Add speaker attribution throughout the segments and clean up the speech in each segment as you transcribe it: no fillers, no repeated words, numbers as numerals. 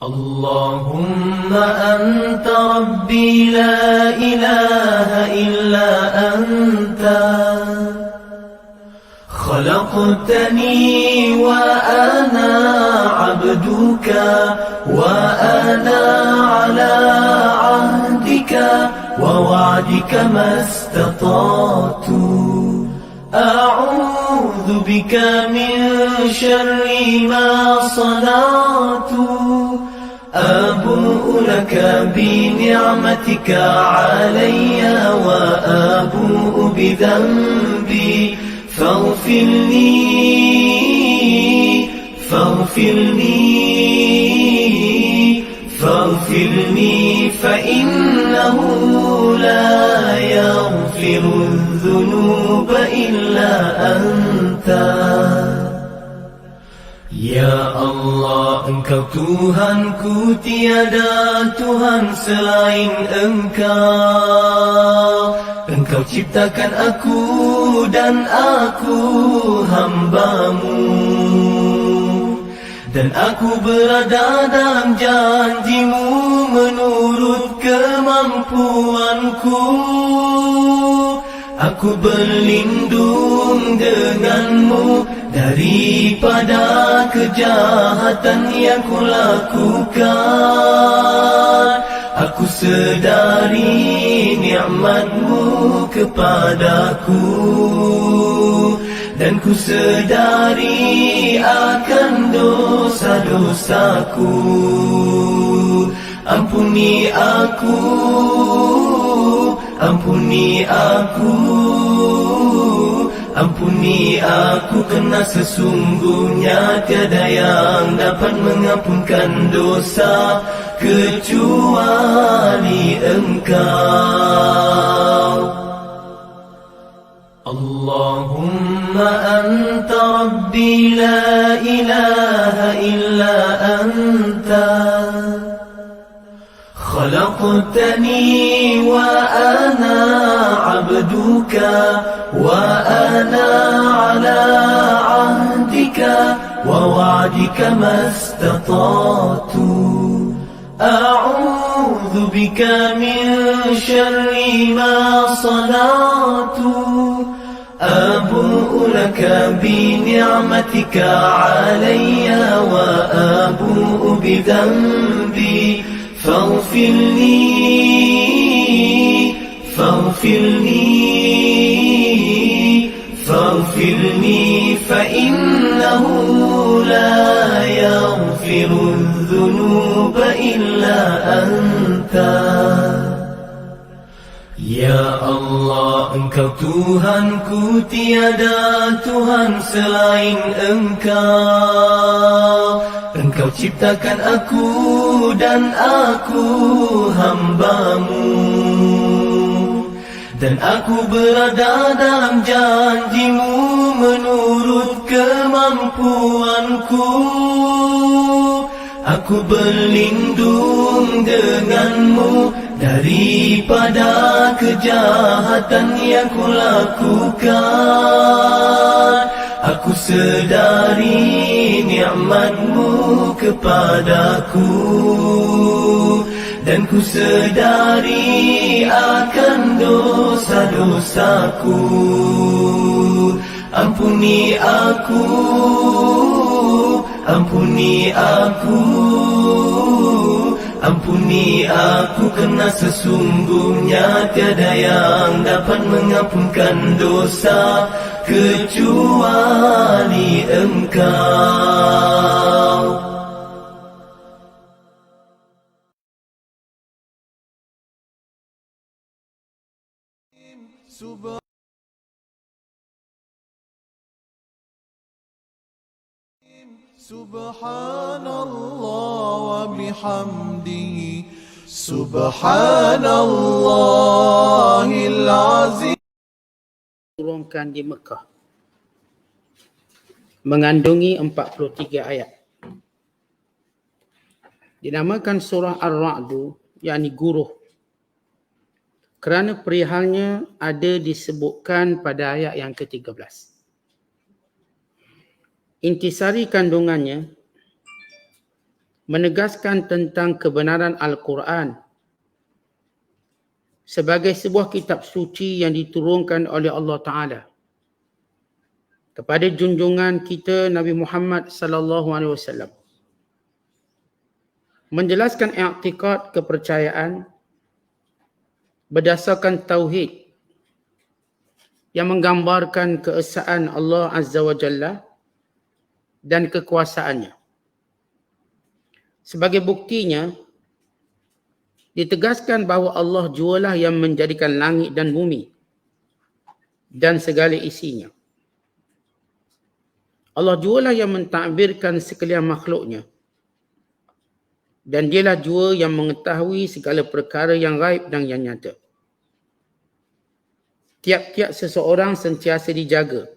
Speaker 1: اللهم أنت ربي لا إله إلا أنت خلقتني وأنا عبدك وأنا على عهدك ووعدك ما استطعت أعوذ بك من شر ما صنعت أبوء لك بنعمتك علي وأبوء بذنبي فاغفر لي فإنه لا يغفر الذنوب إلا أنت. Ya Allah, Engkau Tuhanku, tiada Tuhan selain Engkau. Engkau ciptakan aku dan aku hamba-Mu, dan aku berada dalam janji-Mu menurut kemampuanku. Aku berlindung denganmu daripada kejahatan yang kulakukan. Aku sedari nikmat-Mu kepadaku, dan ku sedari akan dosa-dosaku. Ampuni aku, ampuni aku, ampuni aku, kerana sesungguhnya tiada yang dapat mengampunkan dosa kecuali Engkau. Allahumma anta rabbi la ilaha illa anta خلقتني وأنا عبدك وأنا على عهدك ووعدك ما استطعت أعوذ بك من شر ما صنعت أبوء لك بنعمتك علي وأبوء بذنبي فاغفر لي فإنه لا يغفر الذنوب إلا أنت. Ya Allah, Engkau Tuhanku, tiada Tuhan selain Engkau. Engkau ciptakan aku dan aku hamba-Mu, dan aku berada dalam janji-Mu menurut kemampuanku. Aku berlindung denganmu daripada kejahatan yang kulakukan. Aku sedari nikmat-Mu kepadaku, dan ku sedari akan dosa-dosaku. Ampuni aku, ampuni aku, ampuni aku, kerana sesungguhnya tiada yang dapat mengampunkan dosa kecuali Engkau.
Speaker 2: Subhanallah wa bihamdihi Subhanallahil azim.
Speaker 3: Turunkan di Mekah, mengandungi 43 ayat. Dinamakan surah Ar-Ra'du, yakni guruh, kerana perihalnya ada disebutkan pada ayat yang ke-13. Intisari kandungannya menegaskan tentang kebenaran Al-Quran sebagai sebuah kitab suci yang diturunkan oleh Allah Ta'ala kepada junjungan kita Nabi Muhammad sallallahu alaihi wasallam. Menjelaskan i'tiqad kepercayaan berdasarkan tauhid yang menggambarkan keesaan Allah Azza wa Jalla dan kekuasaannya. Sebagai buktinya, ditegaskan bahawa Allah jualah yang menjadikan langit dan bumi dan segala isinya. Allah jualah yang mentadbirkan sekalian makhluknya. Dan dialah jua yang mengetahui segala perkara yang gaib dan yang nyata. Tiap-tiap seseorang sentiasa dijaga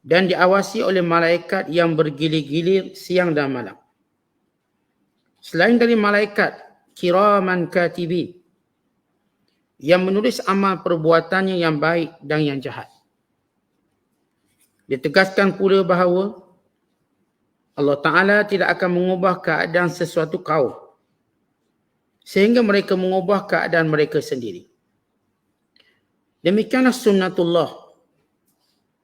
Speaker 3: dan diawasi oleh malaikat yang bergilir-gilir siang dan malam. Selain dari malaikat kiraman katibin yang menulis amal perbuatannya yang baik dan yang jahat. Ditegaskan pula bahawa Allah Ta'ala tidak akan mengubah keadaan sesuatu kaum sehingga mereka mengubah keadaan mereka sendiri. Demikianlah sunnatullah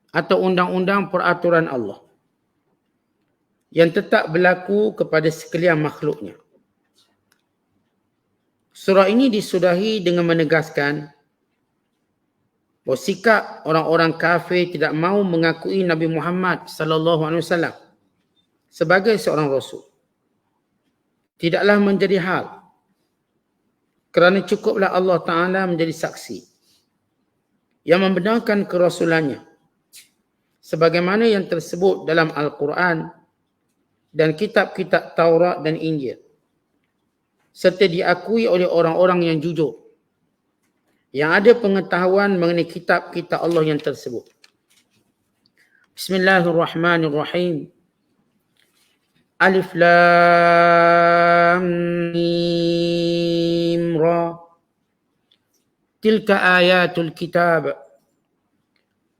Speaker 3: atau undang-undang peraturan Allah yang tetap berlaku kepada sekalian makhluknya. Surah ini disudahi dengan menegaskan bahawa sikap orang-orang kafir tidak mahu mengakui Nabi Muhammad sallallahu alaihi wasallam sebagai seorang rasul tidaklah menjadi hal, kerana cukuplah Allah Ta'ala menjadi saksi yang membenarkan kerasulannya sebagaimana yang tersebut dalam Al-Quran dan kitab-kitab Taurat dan Injil, serta diakui oleh orang-orang yang jujur yang ada pengetahuan mengenai kitab-kitab Allah yang tersebut. Bismillahirrahmanirrahim. Alif Lam Mim Ra. Tilka ayatul kitab.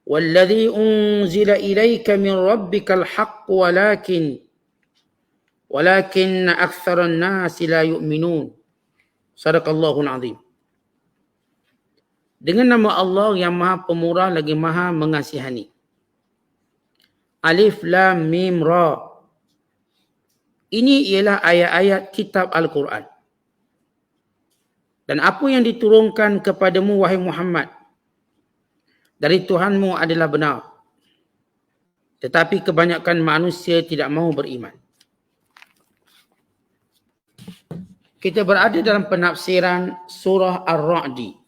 Speaker 3: Walladhi unzila ilayka min rabbikal haqq walakin aktharan nasi la yu'minun. Sadaqallahul azim. Dengan nama Allah yang Maha Pemurah lagi Maha Mengasihani. Alif Lam Mim Ra. Ini ialah ayat-ayat kitab Al-Quran. Dan apa yang diturunkan kepadamu wahai Muhammad dari Tuhanmu adalah benar. Tetapi kebanyakan manusia tidak mahu beriman. Kita berada dalam penafsiran surah Ar-Ra'di.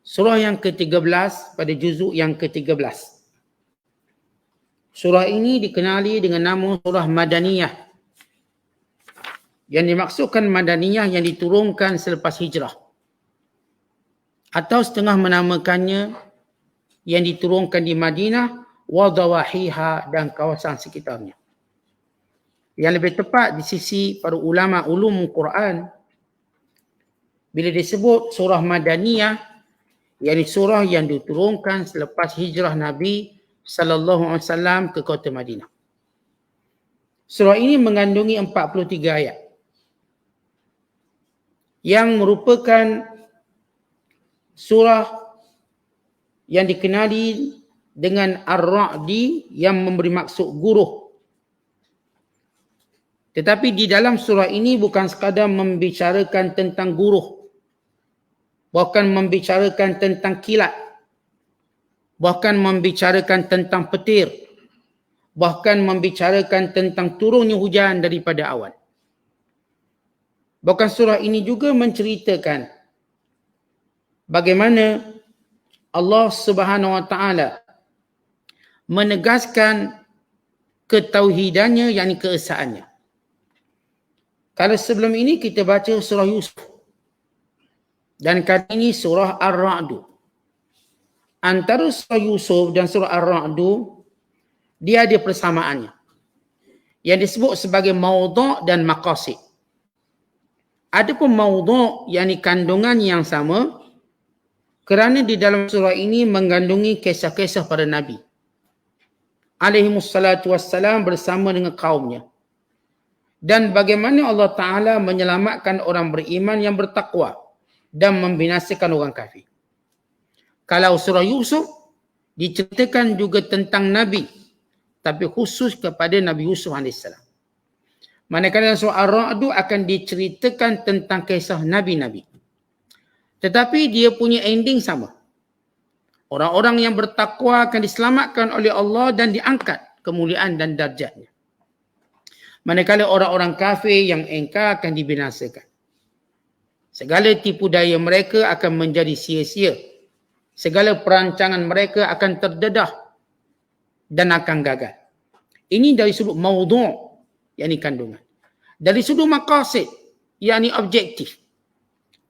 Speaker 3: Surah yang ke-13 pada juzuk yang ke-13. Surah ini dikenali dengan nama surah Madaniyah. Yang dimaksudkan Madaniyah yang diturunkan selepas hijrah. Atau setengah menamakannya yang diturunkan di Madinah wa dawahiha dan kawasan sekitarnya. Yang lebih tepat di sisi para ulama ulum Quran, bila disebut surah Madaniyah, yakni surah yang diturunkan selepas hijrah Nabi sallallahu alaihi wasallam ke kota Madinah. Surah ini mengandungi 43 ayat yang merupakan surah yang dikenali dengan Ar-Ra'di yang memberi maksud guruh. Tetapi di dalam surah ini bukan sekadar membicarakan tentang guruh, bahkan membicarakan tentang kilat, bahkan membicarakan tentang petir, bahkan membicarakan tentang turunnya hujan daripada awan. Bahkan surah ini juga menceritakan bagaimana Allah Subhanahu Wa Taala menegaskan ketauhidannya, yakni keesaannya. Kalau sebelum ini kita baca surah Yusuf dan kali ini surah Ar-Ra'du. Antara surah Yusuf dan surah Ar-Ra'du dia ada persamaannya yang disebut sebagai maudhu' dan maqasid. Adapun maudhu' yakni kandungan yang sama kerana di dalam surah ini mengandungi kisah-kisah para nabi alaihimussalatu wassalam bersama dengan kaumnya dan bagaimana Allah Ta'ala menyelamatkan orang beriman yang bertakwa dan membinasakan orang kafir. Kalau surah Yusuf diceritakan juga tentang Nabi, tapi khusus kepada Nabi Yusuf AS. Manakala dalam surah Ar-Ra'd akan diceritakan tentang kisah Nabi-Nabi. Tetapi dia punya ending sama. Orang-orang yang bertakwa akan diselamatkan oleh Allah dan diangkat kemuliaan dan darjatnya. Manakala orang-orang kafir yang engkar akan dibinasakan. Segala tipu daya mereka akan menjadi sia-sia. Segala perancangan mereka akan terdedah dan akan gagal. Ini dari sudut maudhu', yakni kandungan. Dari sudut maqasid, yakni objektif.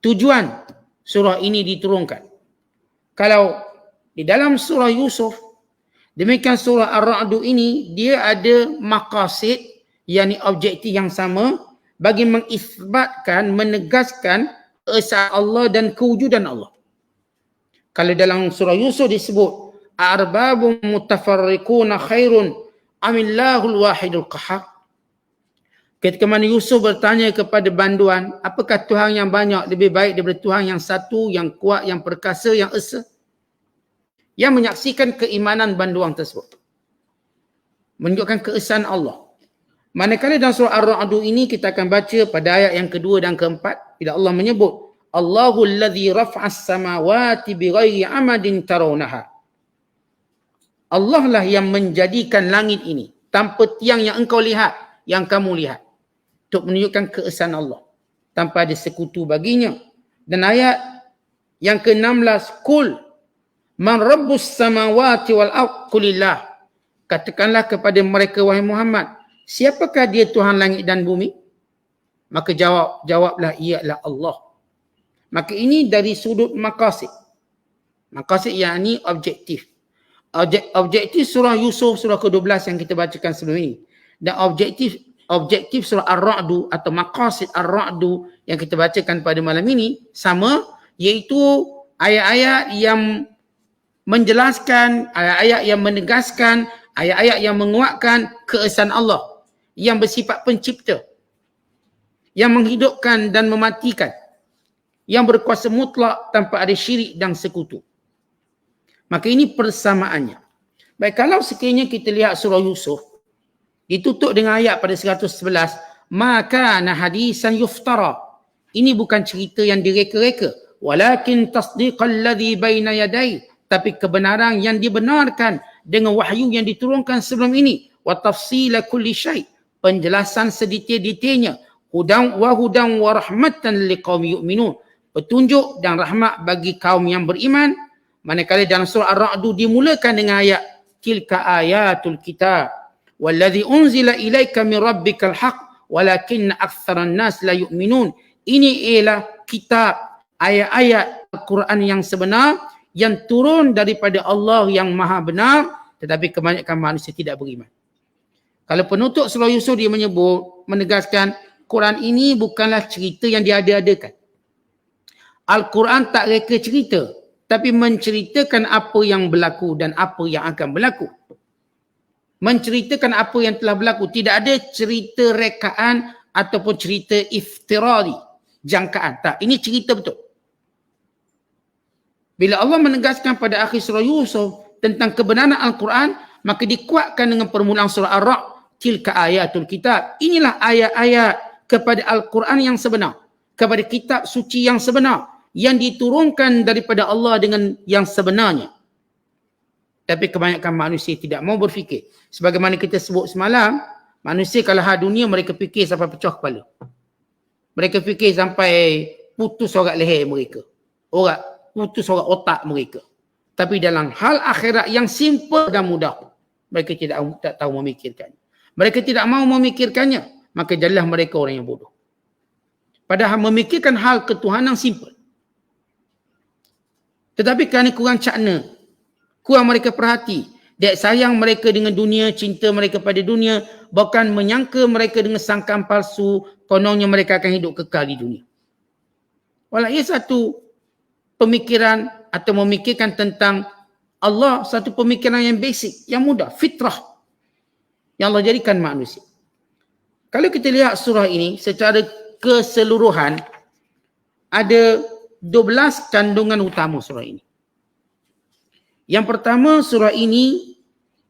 Speaker 3: Tujuan surah ini diturunkan. Kalau di dalam surah Yusuf, demikian surah Ar-Ra'd ini, dia ada maqasid, yakni objektif yang sama bagi mengisbatkan, menegaskan esa Allah dan kewujudan Allah. Kalau dalam surah Yusuf disebut arbabun mutafarriquna khairun amillahul wahidul qahhar. Ketika mana Yusuf bertanya kepada banduan, apakah Tuhan yang banyak lebih baik daripada Tuhan yang satu, yang kuat, yang perkasa, yang esa? Yang menyaksikan keimanan banduan tersebut. Menunjukkan keesaan Allah. Manakala dalam surah Ar-Ra'd ini kita akan baca pada ayat yang kedua dan keempat, bila Allah menyebut Allahu alladhi rafa'as samawati bighairi amadin tarawnaha. Allah lah yang menjadikan langit ini tanpa tiang yang engkau lihat, yang kamu lihat, untuk menunjukkan keesaan Allah tanpa ada sekutu baginya. Dan ayat yang ke-16, Qul man rabbus samawati wal ard qulillah. Katakanlah kepada mereka, wahai Muhammad, siapakah dia Tuhan langit dan bumi? Maka jawablah, ialah Allah. Maka ini dari sudut maqasid. Maqasid yakni objektif. Objektif surah Yusuf, surah ke-12 yang kita bacakan sebelum ini. Dan objektif surah Ar-Ra'd atau maqasid Ar-Ra'd yang kita bacakan pada malam ini sama, iaitu ayat-ayat yang menjelaskan, ayat-ayat yang menegaskan, ayat-ayat yang menguatkan keesaan Allah yang bersifat pencipta, yang menghidupkan dan mematikan, yang berkuasa mutlak tanpa ada syirik dan sekutu. Maka ini persamaannya. Baik, kalau sekiranya kita lihat surah Yusuf, ditutup dengan ayat pada 111, maka hadisan yuftara. Ini bukan cerita yang direka-reka. Walakin tasdiqal ladzi baina yadai. Tapi kebenaran yang dibenarkan dengan wahyu yang diturunkan sebelum ini. Wa tafsila kulli syai'. Penjelasan sedetail-detailnya. Hudan wa rahmatan liqaumi yu'minun. Petunjuk dan rahmat bagi kaum yang beriman. Manakala dalam surah Ar-Ra'd dimulakan dengan ayat tilka ayatul kitab wallazi unzila ilaika min rabbikal haq walakinna aktsaran nas la yu'minun. Ini ialah kitab, ayat-ayat Al-Quran yang sebenar yang turun daripada Allah yang maha benar, tetapi kebanyakan manusia tidak beriman. Kalau penutup surah Yusuf dia menegaskan Quran ini bukanlah cerita yang diada-adakan. Al-Quran tak reka cerita, tapi menceritakan apa yang berlaku dan apa yang akan berlaku. Menceritakan apa yang telah berlaku. Tidak ada cerita rekaan ataupun cerita iftirari, jangkaan. Tak, ini cerita betul. Bila Allah menegaskan pada akhir surah Yusuf tentang kebenaran Al-Quran, maka dikuatkan dengan permulaan surah Ar-Ra'd, tilka ayatul kitab. Inilah ayat-ayat kepada Al-Quran yang sebenar, kepada kitab suci yang sebenar, yang diturunkan daripada Allah dengan yang sebenarnya. Tapi kebanyakan manusia tidak mau berfikir. Sebagaimana kita sebut semalam, manusia kalau dunia mereka fikir sampai pecah kepala. Mereka fikir sampai putus orat leher mereka. Putus orat otak mereka. Tapi dalam hal akhirat yang simple dan mudah, mereka tak tahu memikirkannya. Mereka tidak mau memikirkannya, maka jadilah mereka orang yang bodoh. Padahal memikirkan hal ketuhanan simple. Tetapi kerana kurang cakna, kurang mereka perhati, dek sayang mereka dengan dunia, cinta mereka pada dunia, bahkan menyangka mereka dengan sangkaan palsu, kononnya mereka akan hidup kekal di dunia. Walau ia satu pemikiran atau memikirkan tentang Allah, satu pemikiran yang basic, yang mudah, fitrah, yang Allah jadikan manusia. Kalau kita lihat surah ini secara keseluruhan, ada 12 kandungan utama surah ini. Yang pertama, surah ini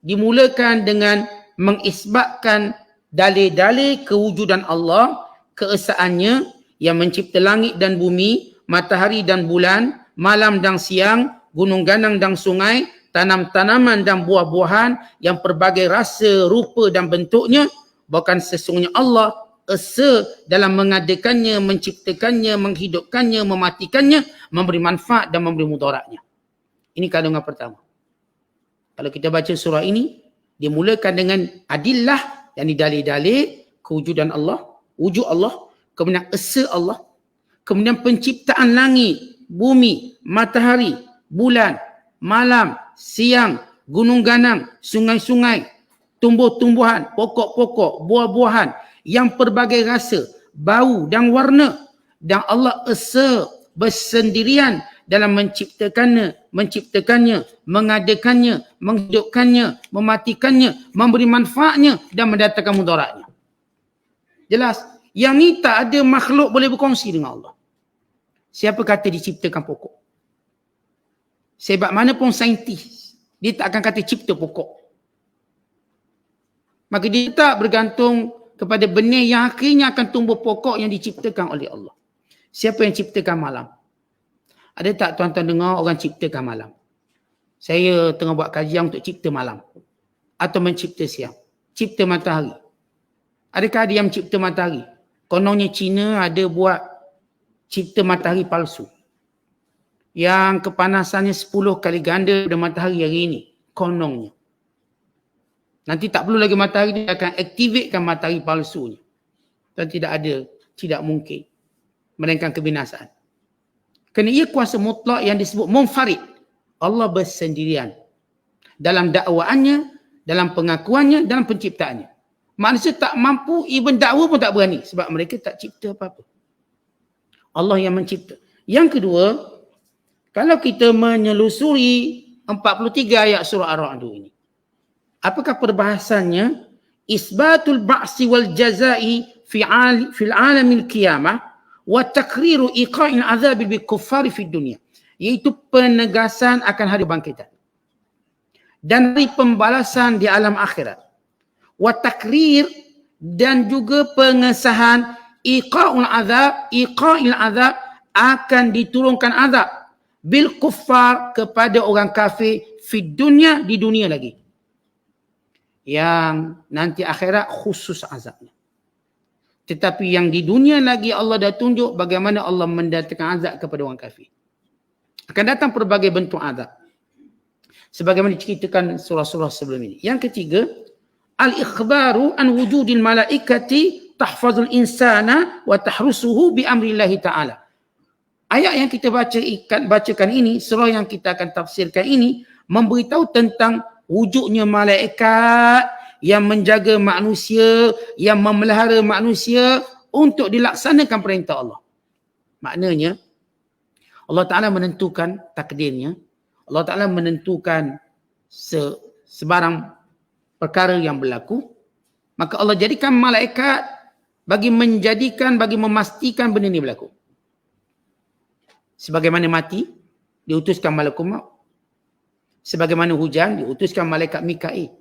Speaker 3: dimulakan dengan mengisbatkan dalil-dalil kewujudan Allah, keesaannya yang mencipta langit dan bumi, matahari dan bulan, malam dan siang, gunung ganang dan sungai, tanam-tanaman dan buah-buahan yang pelbagai rasa, rupa dan bentuknya. Bahkan sesungguhnya Allah esa dalam mengadakannya, menciptakannya, menghidupkannya, mematikannya, memberi manfaat dan memberi mudaratnya. Ini kandungan pertama. Kalau kita baca surah ini, dimulakan dengan adillah, yakni dalil-dalil kewujudan Allah, wujud Allah, kemudian esa Allah, kemudian penciptaan langit, bumi, matahari, bulan, malam, siang, gunung ganang, sungai-sungai, tumbuh-tumbuhan, pokok-pokok, buah-buahan yang pelbagai rasa, bau dan warna, dan Allah esa bersendirian dalam menciptakannya, mengadakannya, menghidupkannya, mematikannya, memberi manfaatnya dan mendatangkan mudaratnya. Jelas, yang ni tak ada makhluk boleh berkongsi dengan Allah. Siapa kata diciptakan pokok? Sebab mana pun saintis, dia tak akan kata cipta pokok. Maka dia tak bergantung kepada benih yang akhirnya akan tumbuh pokok yang diciptakan oleh Allah. Siapa yang ciptakan malam? Ada tak tuan-tuan dengar orang ciptakan malam? Saya tengah buat kajian untuk cipta malam. Atau mencipta siang. Cipta matahari. Adakah ada yang mencipta matahari? Kononnya Cina ada buat cipta matahari palsu. Yang kepanasannya 10 kali ganda daripada matahari hari ini. Kononnya. Nanti tak perlu lagi matahari, dia akan aktifkan matahari palsunya. Dan tidak ada, tidak mungkin. Melainkan kebinasaan. Kerana ia kuasa mutlak yang disebut munfarid. Allah bersendirian. Dalam dakwaannya, dalam pengakuannya, dalam penciptaannya. Manusia tak mampu, even dakwa pun tak berani. Sebab mereka tak cipta apa-apa. Allah yang mencipta. Yang kedua, kalau kita menyelusuri 43 ayat surah Ar-Ra'd ini. Apakah perbahasannya? Isbatul ba'si wal jazai fil alamil qiyamah wa takriru iqa'il azabil bil kuffari fid dunya, iaitu penegasan akan hari bangkitan dan hari pembalasan di alam akhirat, wa takrir, dan juga pengesahan iqa'il azab, akan diturunkan azab bil kuffar, kepada orang kafir, fid dunya, di dunia lagi, yang nanti akhirat khusus azabnya. Tetapi yang di dunia lagi Allah dah tunjuk bagaimana Allah mendatangkan azab kepada orang kafir. Akan datang pelbagai bentuk azab. Sebagaimana diceritakan surah-surah sebelum ini. Yang ketiga, al-ikhbaru an wujudil malaikati tahfazul insana wa tahrusuhu bi amrillahi ta'ala. Ayat yang kita bacakan ini, surah yang kita akan tafsirkan ini, memberitahu tentang wujudnya malaikat yang menjaga manusia, yang memelihara manusia untuk dilaksanakan perintah Allah. Maknanya, Allah Ta'ala menentukan takdirnya, Allah Ta'ala menentukan sebarang perkara yang berlaku, maka Allah jadikan malaikat bagi memastikan benda ini berlaku. Sebagaimana mati, diutuskan malaikat maut. Sebagaimana hujan, diutuskan malaikat Mikail.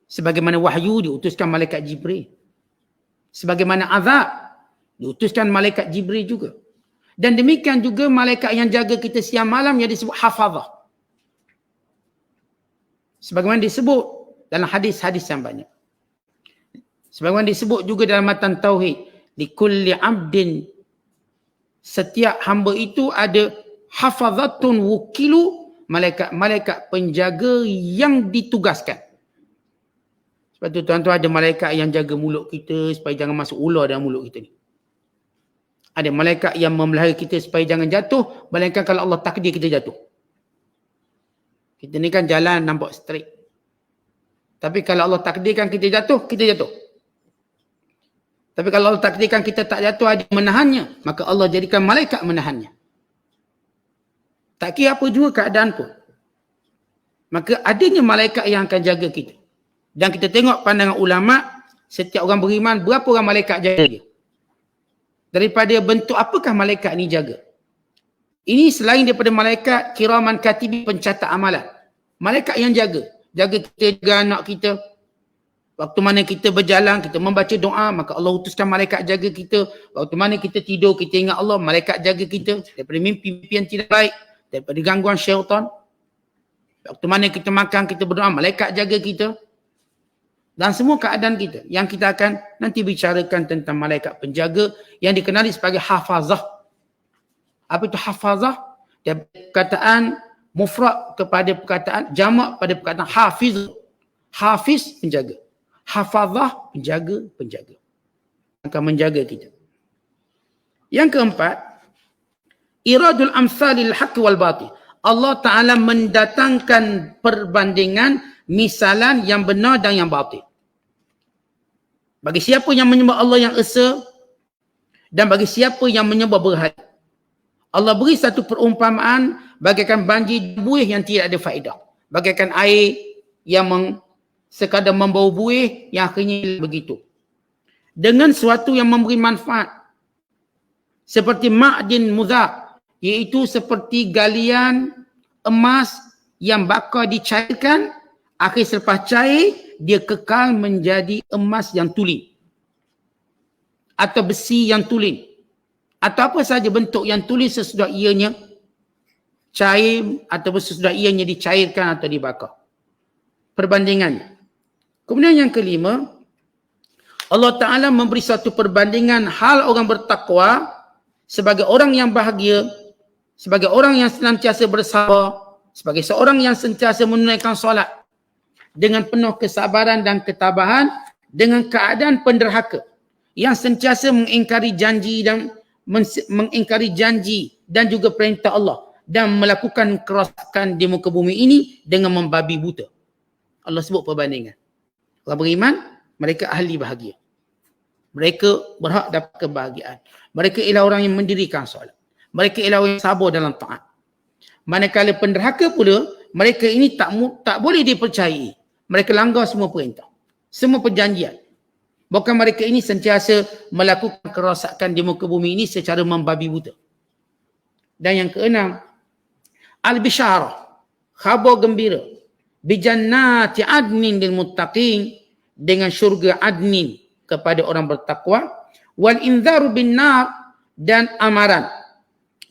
Speaker 3: Sebagaimana wahyu, diutuskan malaikat Jibril. Sebagaimana azab, diutuskan malaikat Jibril juga. Dan demikian juga malaikat yang jaga kita siang malam yang disebut hafazah. Sebagaimana disebut dalam hadis-hadis yang banyak. Sebagaimana disebut juga dalam matan tauhid, likulli abdin, setiap hamba itu ada hafazatun wukilu, malaikat-malaikat penjaga yang ditugaskan. Sebab tu tuan-tuan, ada malaikat yang jaga mulut kita supaya jangan masuk ular dalam mulut kita ni. Ada malaikat yang memelihara kita supaya jangan jatuh, melainkan kalau Allah takdir kita jatuh. Kita ni kan jalan nampak straight. Tapi kalau Allah takdirkan kita jatuh, kita jatuh. Tapi kalau Allah takdirkan kita tak jatuh, ada menahannya, maka Allah jadikan malaikat menahannya. Tak kira apa juga keadaan pun. Maka adanya malaikat yang akan jaga kita. Dan kita tengok pandangan ulama, setiap orang beriman, berapa orang malaikat jaga dia? Daripada bentuk apakah malaikat ni jaga? Ini selain daripada malaikat kiraman katibi pencatat amalan. Malaikat yang jaga. Jaga kita, jaga anak kita. Waktu mana kita berjalan, kita membaca doa, maka Allah utuskan malaikat jaga kita. Waktu mana kita tidur, kita ingat Allah, malaikat jaga kita. Daripada mimpi-mimpi yang tidak baik, daripada gangguan syaitan. Waktu mana kita makan, kita berdoa, malaikat jaga kita. Dan semua keadaan kita yang kita akan nanti bicarakan tentang malaikat penjaga yang dikenali sebagai hafazah. Apa itu hafazah? Dia perkataan mufrad kepada perkataan jamak pada perkataan hafiz. Hafiz penjaga. Hafazah penjaga. Akan menjaga kita. Yang keempat, iradul amsalil haqq wal batil. Allah Ta'ala mendatangkan perbandingan misalan yang benar dan yang batil. Bagi siapa yang menyembah Allah yang esa dan bagi siapa yang menyembah berhala. Allah beri satu perumpamaan bagaikan banjir buih yang tidak ada faedah. Bagaikan air yang sekadar membawa buih yang akhirnya begitu. Dengan sesuatu yang memberi manfaat. Seperti ma'din mudhab, iaitu seperti galian emas yang bakal dicairkan, akhir selepas cair, dia kekal menjadi emas yang tulen. Atau besi yang tulen. Atau apa saja bentuk yang tulen sesudah ianya cair atau sesudah ianya dicairkan atau dibakar. Perbandingannya. Kemudian yang kelima, Allah Ta'ala memberi satu perbandingan hal orang bertakwa sebagai orang yang bahagia, sebagai orang yang senantiasa bersabar, sebagai seorang yang sentiasa menunaikan solat dengan penuh kesabaran dan ketabahan dengan keadaan penderhaka yang sentiasa mengingkari janji dan juga perintah Allah dan melakukan kerosakan di muka bumi ini dengan membabi buta. Allah sebut perbandingan. Orang beriman, mereka ahli bahagia. Mereka berhak dapat kebahagiaan. Mereka ialah orang yang mendirikan solat. Mereka ialah orang yang sabar dalam taat. Manakala penderhaka pula, mereka ini tak boleh dipercayai. Mereka langgar semua perintah. Semua perjanjian. Bukan mereka ini sentiasa melakukan kerosakan di muka bumi ini secara membabi buta. Dan yang keenam, al-bisyarah, khabar gembira. Bijannati adnin lil muttaqin, dengan syurga adnin kepada orang bertakwa. Wal inzaru bin nar, dan amaran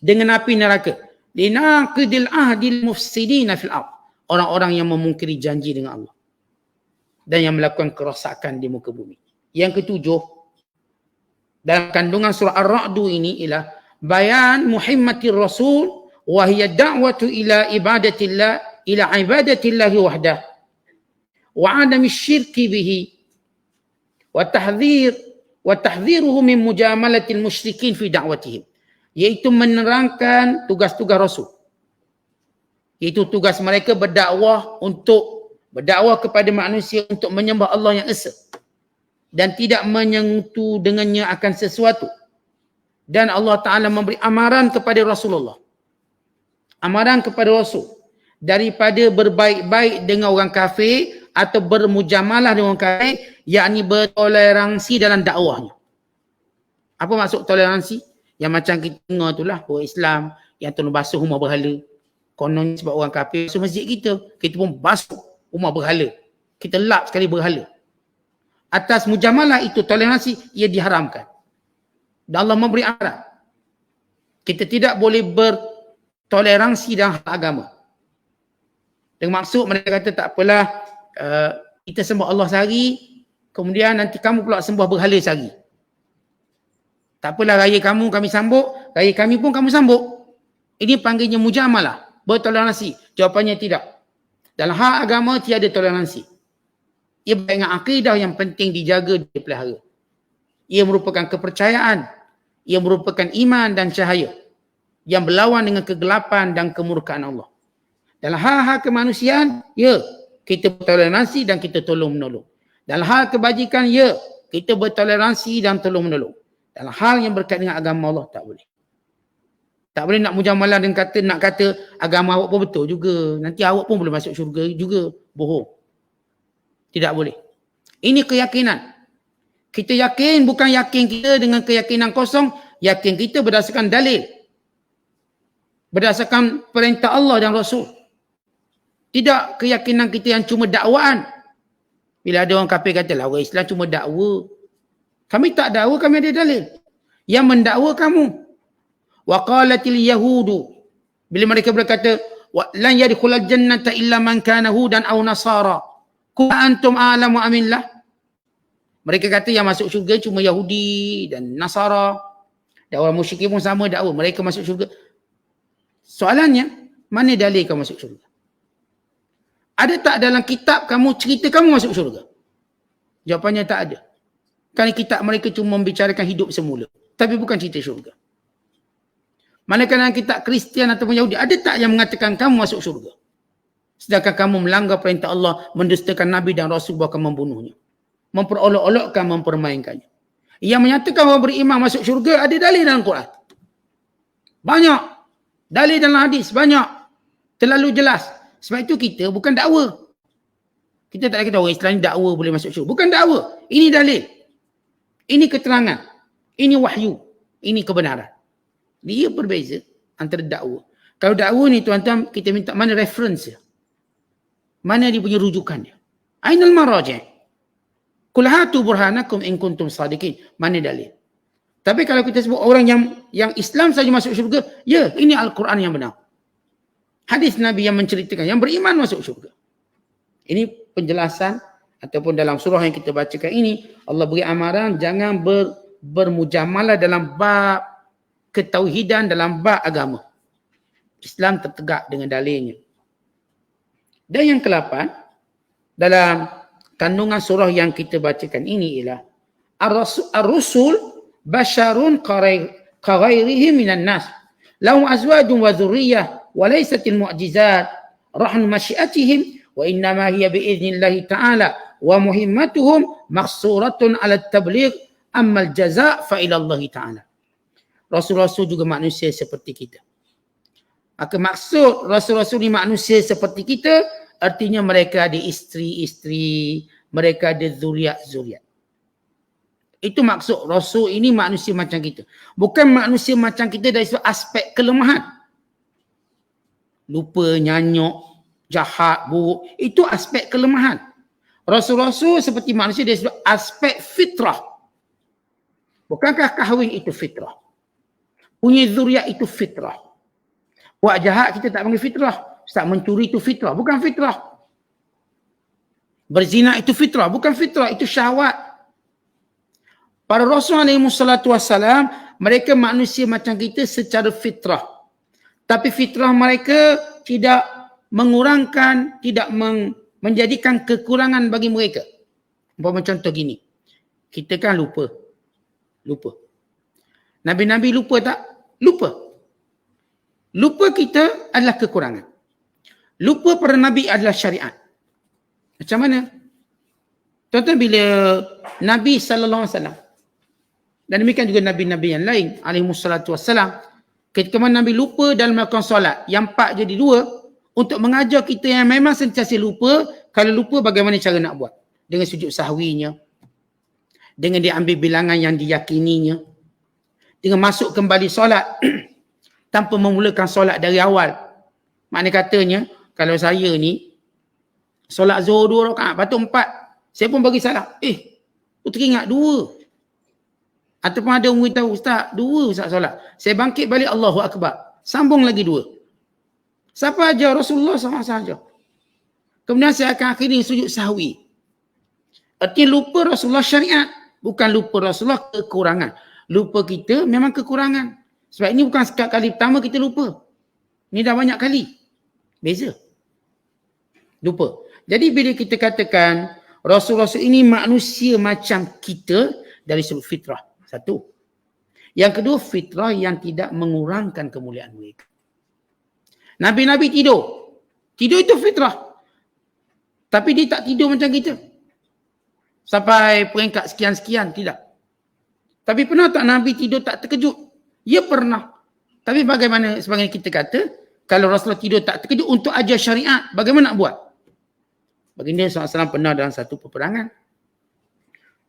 Speaker 3: dengan api neraka. Linaqidil ahdil mufsidina fil ard, orang-orang yang memungkiri janji dengan Allah dan yang melakukan kerosakan di muka bumi. Yang ketujuh, dalam kandungan surah Ar-Ra'd ini ialah bayan muhimmatir rasul wa hiya da'watu ila ibadatillahi wahdah wa adami syirki bihi wa tahdhiruhu min mujamalatil musyrikin fi da'watihim, iaitu menerangkan tugas-tugas Rasul. Iaitu tugas mereka berdakwah kepada manusia untuk menyembah Allah yang esa dan tidak menyentuh dengannya akan sesuatu. Dan Allah Ta'ala memberi amaran kepada Rasulullah. Amaran kepada Rasul daripada berbaik-baik dengan orang kafir atau bermujamalah dengan orang kafir, yakni bertoleransi dalam dakwahnya. Apa maksud toleransi? Yang macam kita dengar itulah orang Islam yang tolong basuh rumah berhala. Konon sebab orang kafir basuh masjid kita pun basuh rumah berhala. Kita lap sekali berhala. Atas mujamalah itu, toleransi, ia diharamkan. Dan Allah memberi arahan. Kita tidak boleh bertoleransi dalam hal agama. Dengan maksud mereka kata tak apalah, kita sembah Allah sehari, kemudian nanti kamu pula sembah berhala sehari. Tak apalah, raya kamu kami sambut, raya kami pun kamu sambut. Ini panggilnya mujamalah, bertoleransi. Jawapannya tidak. Dalam hal agama tiada toleransi. Ia dengan akidah yang penting dijaga, dipelihara. Ia merupakan kepercayaan. Ia merupakan iman dan cahaya yang berlawan dengan kegelapan dan kemurkaan Allah. Dalam hal-hal kemanusiaan, ya, kita bertoleransi dan kita tolong menolong. Dalam hal kebajikan, ya, kita bertoleransi dan tolong menolong. Dalam hal yang berkaitan dengan agama Allah, tak boleh. Tak boleh nak mujamalah dan nak kata agama awak pun betul juga. Nanti awak pun boleh masuk syurga juga. Bohong. Tidak boleh. Ini keyakinan. Kita yakin bukan yakin kita dengan keyakinan kosong, yakin kita berdasarkan dalil. Berdasarkan perintah Allah dan Rasul. Tidak keyakinan kita yang cuma dakwaan. Bila ada orang kafir kata lah, orang Islam cuma dakwa. Kami tak dakwa, kami ada dalil. Yang mendakwa kamu. Wa qalatil yahudu. Bila mereka berkata, lan yadkhulal jannata illa man kana hudan aw nasara. Qul antum a'lamu amillah. Mereka kata yang masuk syurga cuma Yahudi dan Nasara. Dan orang musyrikin pun sama dakwa. Mereka masuk syurga. Soalannya, mana dalil kamu masuk syurga? Ada tak dalam kitab kamu cerita kamu masuk syurga? Jawapannya tak ada. Kerana kitab mereka cuma membicarakan hidup semula. Tapi bukan cerita syurga. Manakala kitab Kristian ataupun Yahudi, ada tak yang mengatakan kamu masuk syurga? Sedangkan kamu melanggar perintah Allah, mendustakan Nabi dan Rasul, bahkan membunuhnya. Memperolok-olokkan, mempermainkannya. Yang menyatakan orang beriman masuk syurga ada dalil dalam Quran. Banyak. Dalil dalam hadis banyak. Terlalu jelas. Sebab itu kita bukan dakwa. Kita tak kata orang Islam ni dakwa boleh masuk syurga. Bukan dakwa. Ini dalil. Ini keterangan. Ini wahyu. Ini kebenaran. Dia berbeza antara dakwa. Kalau dakwa ni tuan-tuan, kita minta mana reference dia. Mana dia punya rujukannya. Ainal maraji'. Qul hatu burhanakum in kuntum sadiqin. Mana dalil? Tapi kalau kita sebut orang yang Islam saja masuk syurga, ya, ini Al-Quran yang benar. Hadis Nabi yang menceritakan yang beriman masuk syurga. Ini penjelasan ataupun dalam surah yang kita bacakan ini, Allah beri amaran jangan bermujamalah dalam bab ketauhidan, dalam bab agama. Islam tertegak dengan dalilnya. Dan yang ke-8 dalam kandungan surah yang kita bacakan ini ialah Ar-Rusul basharun kaghairihi minan nas. Lahum azwajun wa dhurriyyah wa laysatil mu'jizat rahnu masyiatihim wa innama hiya bi'idnillahi ta'ala wa muhimmatuhum maqsuratun 'ala at-tabligh amma al-jazaa' fa ila Allah ta'ala. Rasul-rasul juga manusia seperti kita. Maka maksud rasul-rasul ni manusia seperti kita, artinya mereka ada isteri-isteri, mereka ada zuriat-zuriat. Itu maksud rasul ini manusia macam kita. Bukan manusia macam kita dari sebab aspek kelemahan. Lupa, nyanyuk, jahat, buruk. Itu aspek kelemahan. Rasul-rasul seperti manusia dari sebab aspek fitrah. Bukankah kahwin itu fitrah? Punya zuriat itu fitrah. Buat jahat kita tak panggil fitrah. Ustaz mencuri itu fitrah. Bukan fitrah. Berzina itu fitrah. Bukan fitrah. Itu syahwat. Para Rasul SAW, mereka manusia macam kita secara fitrah. Tapi fitrah mereka tidak mengurangkan, tidak menjadikan kekurangan bagi mereka. Umpama contoh gini. Kita kan lupa. Nabi-Nabi lupa tak? Lupa. Lupa kita adalah kekurangan. Lupa para Nabi adalah syariat. Macam mana? Tuan-tuan, bila Nabi SAW dan demikian juga Nabi-Nabi yang lain alaihissalatu wassalam, ketika mana Nabi lupa dalam melakukan solat, yang 4 jadi 2, untuk mengajar kita yang memang sentiasa lupa, kalau lupa bagaimana cara nak buat. Dengan sujud sahwinya, dengan dia ambil bilangan yang diyakininya, dengan masuk kembali solat tanpa memulakan solat dari awal. Makna katanya, kalau saya ni solat zuhur 2 rakaat, patut 4. Saya pun bagi salah. Aku teringat 2. Ataupun ada orang beritahu, Ustaz, 2 Ustaz solat. Saya bangkit balik, Allahu Akbar. Sambung lagi 2. Siapa ajar? Rasulullah SAW sahaja. Kemudian saya akan akhiri sujud sahwi. Artinya lupa Rasulullah syariat. Bukan lupa Rasulullah kekurangan. Lupa kita memang kekurangan. Sebab ini bukan sekali pertama kita lupa. Ini dah banyak kali. Beza. Lupa. Jadi bila kita katakan Rasul-Rasul ini manusia macam kita dari sudut fitrah. Satu. Yang kedua, fitrah yang tidak mengurangkan kemuliaan mereka. Nabi-Nabi tidur. Tidur itu fitrah. Tapi dia tak tidur macam kita. Sampai peringkat sekian-sekian, tidak. Tapi pernah tak Nabi tidur tak terkejut? Ya pernah. Tapi bagaimana sebagaimana kita kata, kalau Rasulullah tidur tak terkejut untuk ajar syariat, bagaimana nak buat? Baginda SAW pernah dalam satu peperangan.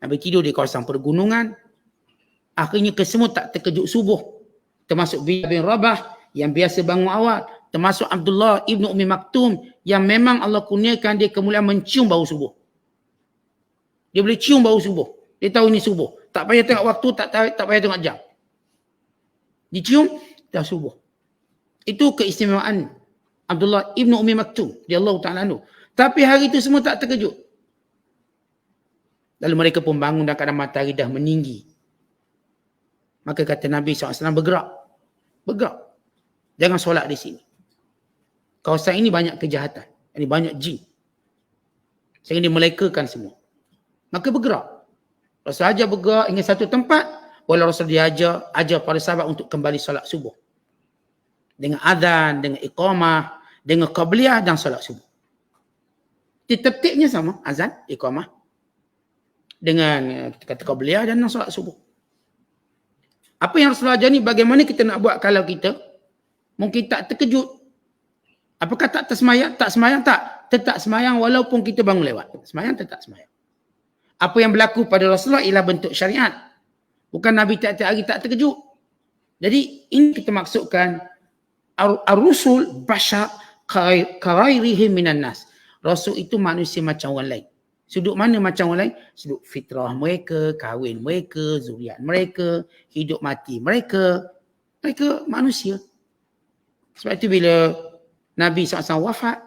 Speaker 3: Nabi tidur di kawasan pergunungan. Akhirnya kesemua tak terkejut subuh. Termasuk Bilal bin Rabah yang biasa bangun awal. Termasuk Abdullah ibnu Ummi Maktum yang memang Allah kurniakan dia kemuliaan mencium bau subuh. Dia boleh cium bau subuh. Dia tahu ini subuh. Tak payah tengok waktu, tak payah tengok jam. Dicium, dah subuh. Itu keistimewaan Abdullah ibnu Ummi Maktum radhiyallahu ta'ala anhu. Tapi hari itu semua tak terkejut. Lalu mereka pun bangun dan keadaan matahari dah meninggi. Maka kata Nabi SAW, bergerak. Bergerak. Jangan solat di sini. Kawasan ini banyak kejahatan. Ini banyak jin. Sehingga dia melekakan semua. Maka bergerak. Rasul ajar bergerak hingga satu tempat. Walau Rasul ajar para sahabat untuk kembali solat subuh. Dengan adhan, dengan iqamah, dengan qabliyah dan solat subuh. Tertibnya sama. Azan, iqamah. Dengan kita kata qabliyah dan solat subuh. Apa yang Rasulullah ajar ni bagaimana kita nak buat kalau kita mungkin tak terkejut. Apakah tak tersemayang? Tak semayang tak. Tetap semayang walaupun kita bangun lewat. Semayang tetap semayang. Apa yang berlaku pada Rasulullah ialah bentuk syariat. Bukan Nabi tiap-tiap hari tak terkejut. Jadi ini kita maksudkan ar-rusul bashar karairihim minan nas. Rasul itu manusia macam orang lain. Sudut mana macam orang lain? Sudut fitrah mereka, kahwin mereka, zuriat mereka, hidup mati mereka. Mereka manusia. Sebab itu bila Nabi SAW wafat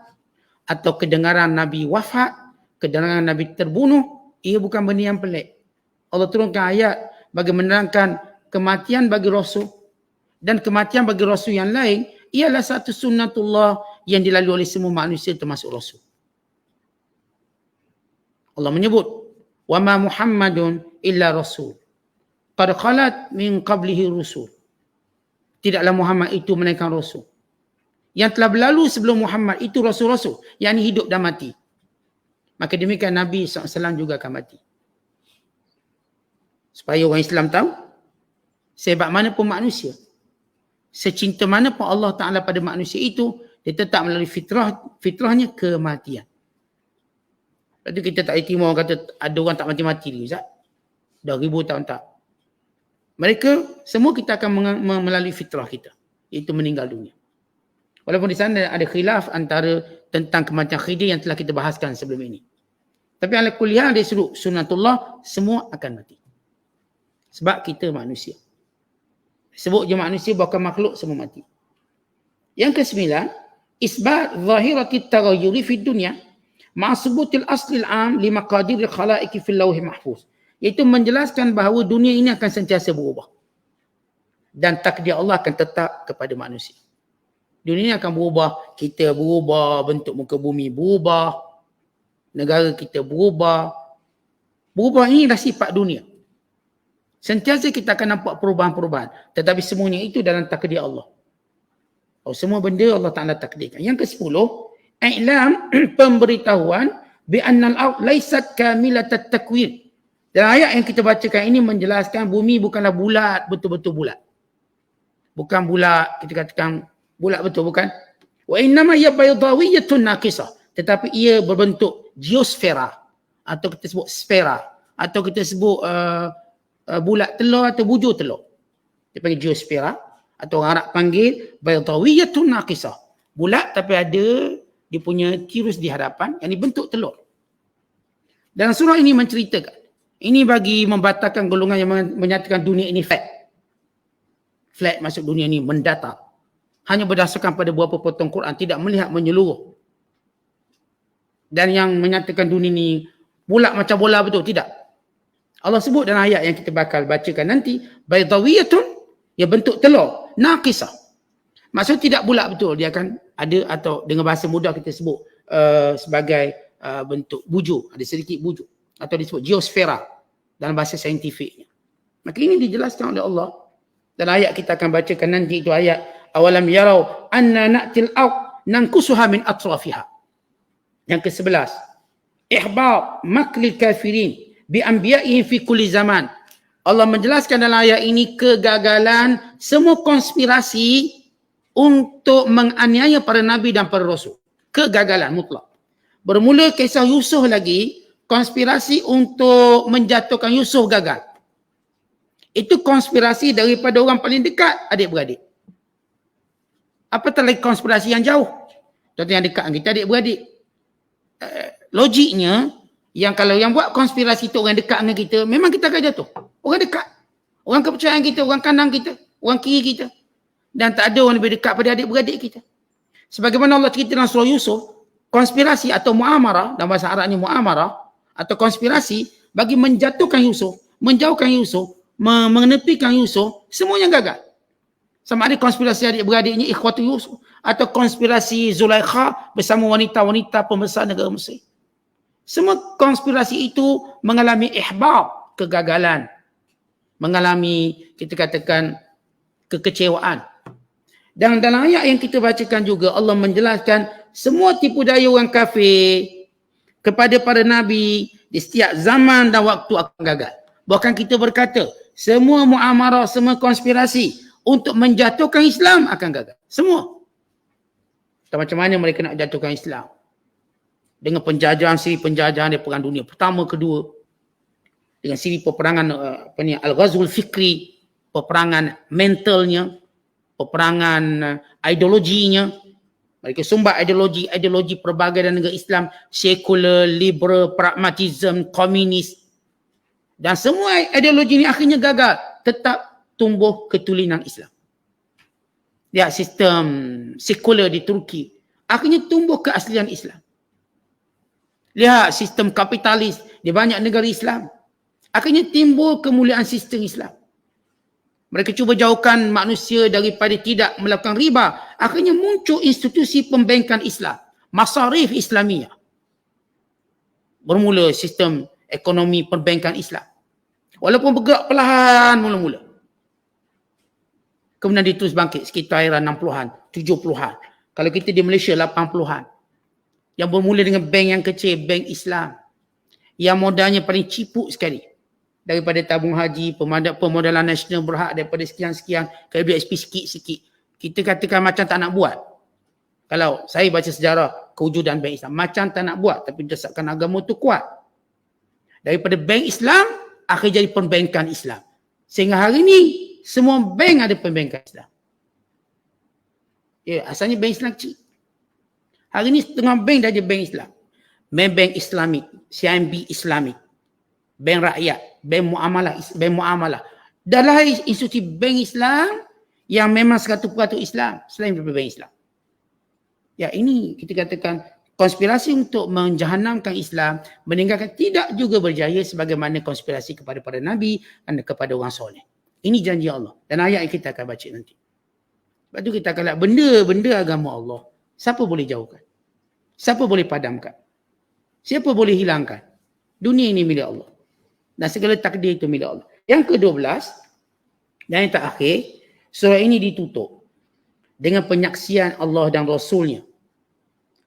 Speaker 3: atau kedengaran Nabi wafat, kedengaran Nabi terbunuh, ia bukan benda yang pelik. Allah turunkan ayat bagi menerangkan kematian bagi Rasul dan kematian bagi Rasul yang lain ialah satu sunnatullah yang dilalui oleh semua manusia termasuk Rasul. Allah menyebut, wa ma Muhammadun illa rasul qad khalat min qablihi rusul. Tidaklah Muhammad itu melainkan rasul yang telah berlalu sebelum Muhammad itu rasul-rasul, yakni hidup dan mati. Maka demikian Nabi SAW juga akan mati. Supaya orang Islam tahu sehebat mana pun manusia, secinta mana pun Allah Ta'ala pada manusia itu, dia tetap melalui fitrahnya kematian. Lepas tu kita tak itimau orang kata ada orang tak mati-mati ni, Ustaz. Dah ribu tahun tak. Mereka semua kita akan melalui fitrah kita, iaitu meninggal dunia. Walaupun di sana ada khilaf antara tentang kematian khidir yang telah kita bahaskan sebelum ini. Tapi ala kuliah dia suruh sunnatullah, semua akan mati. Sebab kita manusia. Sebut je manusia, bukan makhluk, semua mati. Yang kesembilan, isbat zahirati taghayyuri fid dunya ma'subutil aslil am li maqadiril khalaiqi fil lauhi mahfuz. Iaitu menjelaskan bahawa dunia ini akan sentiasa berubah. Dan takdir Allah akan tetap kepada manusia. Dunia ini akan berubah, kita berubah, bentuk muka bumi berubah, negara kita berubah. Berubah ini dah sifat dunia. Sentiasa kita akan nampak perubahan-perubahan. Tetapi semuanya itu dalam takdir Allah. Semua benda Allah Ta'ala takdirkan. Yang ke-10, i'lam, pemberitahuan bi annal ard laysat kamilatat takwin. Dan ayat yang kita bacakan ini menjelaskan bumi bukanlah bulat, betul-betul bulat. Bukan bulat, kita katakan bulat betul, bukan. Wa innama hiya baydawiyatun naqisah. Tetapi ia berbentuk geosfera atau kita sebut sfera atau kita sebut bulat telur atau bujur telur. Dia panggil geosfera atau orang Arab panggil baydawiyatun naqisah. Bulat tapi ada dia punya tirus di hadapan yang bentuk telur. Dan surah ini menceritakan, ini bagi membatalkan golongan yang menyatakan dunia ini flat. Flat maksud dunia ini mendatar. Hanya berdasarkan pada beberapa potong Quran, tidak melihat menyeluruh. Dan yang menyatakan dunia ini bulat macam bola betul, tidak. Allah sebut dalam ayat yang kita bakal bacakan nanti, baydawiyatun, ia bentuk telur, naqisah. Maksud tidak bulat betul, dia akan ada atau dengan bahasa mudah kita sebut sebagai bentuk bujur, ada sedikit bujur atau disebut geosfera dalam bahasa saintifiknya. Maka ini dijelaskan oleh Allah dan ayat kita akan bacakan nanti itu ayat awalam yarau anna na'til ard nankusuha min atrafiha. Yang ke-11, ihbab maklil kafirin bi anbiya'ihim fi kulli zaman. Allah menjelaskan dalam ayat ini kegagalan semua konspirasi untuk menganiaya para nabi dan para rasul. Kegagalan mutlak. Bermula kisah Yusuf lagi, konspirasi untuk menjatuhkan Yusuf gagal. Itu konspirasi daripada orang paling dekat adik-beradik. Apatah lagi konspirasi yang jauh. Contoh yang dekat kita adik-beradik. Logiknya, yang kalau yang buat konspirasi itu orang dekat dengan kita, memang kita akan jatuh. Orang dekat. Orang kepercayaan kita, orang kanan kita, orang kiri kita. Dan tak ada orang lebih dekat pada adik-beradik kita. Sebagaimana Allah cerita dalam surah Yusuf, konspirasi atau muamarah, dalam bahasa Arabnya muamarah, atau konspirasi bagi menjatuhkan Yusuf, menjauhkan Yusuf, menepikan Yusuf, semuanya gagal. Sama ada konspirasi adik-beradiknya Ikhwatu Yusuf, atau konspirasi Zulaikha bersama wanita-wanita pembesar negara Mesir. Semua konspirasi itu mengalami ihbab, kegagalan. Mengalami, kita katakan, kekecewaan. Dan dalam ayat yang kita bacakan juga, Allah menjelaskan semua tipu daya orang kafir kepada para nabi di setiap zaman dan waktu akan gagal. Bahkan kita berkata, semua muamarah, semua konspirasi untuk menjatuhkan Islam akan gagal. Semua. Tak macam mana mereka nak jatuhkan Islam. Dengan penjajahan, siri penjajahan dari Perang Dunia Pertama, Kedua. Dengan siri peperangan Al-Ghazwul Fikri, peperangan mentalnya, peperangan ideologinya. Mereka sumbat ideologi pelbagai dan negara Islam, sekular, liberal, pragmatism, komunis. Dan semua ideologi ini akhirnya gagal. Tetap tumbuh ketulinan Islam. Lihat sistem sekular di Turki. Akhirnya tumbuh keaslian Islam. Lihat sistem kapitalis di banyak negara Islam. Akhirnya timbul kemuliaan sistem Islam. Mereka cuba jauhkan manusia daripada tidak melakukan riba. Akhirnya muncul institusi pembankan Islam. Masarif Islamiyah. Bermula sistem ekonomi perbankan Islam. Walaupun bergerak perlahan mula-mula. Kemudian dia terus bangkit sekitar era 60-an, 70-an. Kalau kita di Malaysia 80-an. Yang bermula dengan bank yang kecil, bank Islam. Yang modalnya paling ciput sekali. Daripada tabung haji, pemodalan nasional berhad daripada sekian-sekian, kalau BSP sikit-sikit. Kita katakan macam tak nak buat. Kalau saya baca sejarah kewujudan bank Islam, macam tak nak buat, tapi dasarkan agama tu kuat. Daripada bank Islam, akhir jadi perbankan Islam. Sehingga hari ini, semua bank ada perbankan Islam. Ya, asalnya bank Islam kecil. Hari ini setengah bank dah ada bank Islam. Bank Islamik, CIMB Islamik, bank rakyat, bank muamalah. Dah lahir institusi bank Islam yang memang 100% Islam selain daripada bank Islam. Ya, ini kita katakan konspirasi untuk menjahanamkan Islam, meninggalkan tidak juga berjaya sebagaimana konspirasi kepada para nabi dan kepada orang soleh. Ini janji Allah. Dan ayat yang kita akan baca nanti. Sebab tu kita akan lihat benda-benda agama Allah. Siapa boleh jauhkan? Siapa boleh padamkan? Siapa boleh hilangkan? Dunia ini milik Allah. Dan segala takdir itu milik Allah. Yang ke-12, dan yang terakhir, surah ini ditutup dengan penyaksian Allah dan Rasulnya.